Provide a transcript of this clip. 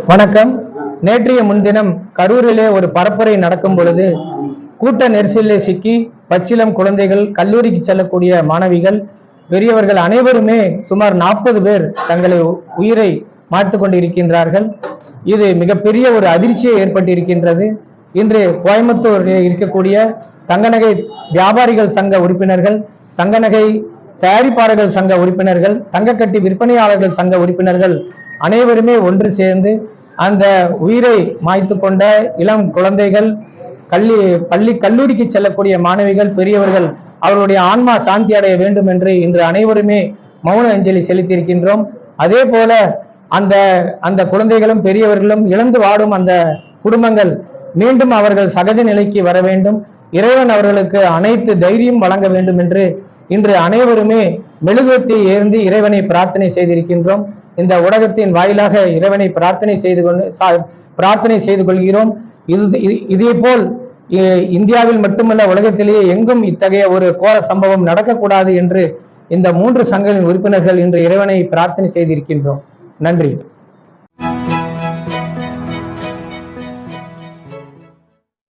வணக்கம். நேற்றைய முன்தினம் கரூரிலே ஒரு பரப்புரை நடக்கும் பொழுது கூட்ட நெரிசலிலே சிக்கி பச்சிளம் குழந்தைகள், கல்லூரிக்கு செல்லக்கூடிய மாணவிகள், பெரியவர்கள் அனைவருமே சுமார் 40 பேர் தங்களை உயிரை மாய்த்து கொண்டிருக்கின்றார்கள். இது மிகப்பெரிய ஒரு அதிர்ச்சியை ஏற்பட்டிருக்கின்றது. இன்று கோயம்புத்தூரில் இருக்கக்கூடிய தங்கநகை வியாபாரிகள் சங்க உறுப்பினர்கள், தங்கநகை தயாரிப்பாளர்கள் சங்க உறுப்பினர்கள், தங்கக்கட்டி விற்பனையாளர்கள் சங்க உறுப்பினர்கள் அனைவருமே ஒன்று சேர்ந்து அந்த உயிரை மாய்த்து கொண்ட இளம் குழந்தைகள், கல்லூரிக்கு செல்லக்கூடிய மாணவிகள், பெரியவர்கள் அவர்களுடைய ஆன்மா சாந்தி அடைய வேண்டும் என்று இன்று அனைவருமே மௌன அஞ்சலி செலுத்தியிருக்கின்றோம். அதே போல அந்த குழந்தைகளும் பெரியவர்களும் இழந்து வாடும் அந்த குடும்பங்கள் மீண்டும் அவர்கள் சகஜ நிலைக்கு வர வேண்டும். இறைவன் அவர்களுக்கு அனைத்து தைரியம் வழங்க வேண்டும் என்று இன்று அனைவருமே மெழுகுவர்த்தி ஏந்தி இறைவனை பிரார்த்தனை செய்திருக்கின்றோம். இந்த ஊடகத்தின் வாயிலாக இறைவனை பிரார்த்தனை செய்து கொள்கிறோம். இதே போல் இந்தியாவில் மட்டுமல்ல, உலகத்திலேயே எங்கும் இத்தகைய ஒரு கோர சம்பவம் நடக்கக்கூடாது என்று இந்த 3 சங்கங்களின் உறுப்பினர்கள் இன்று இறைவனை பிரார்த்தனை செய்திருக்கின்றோம். நன்றி.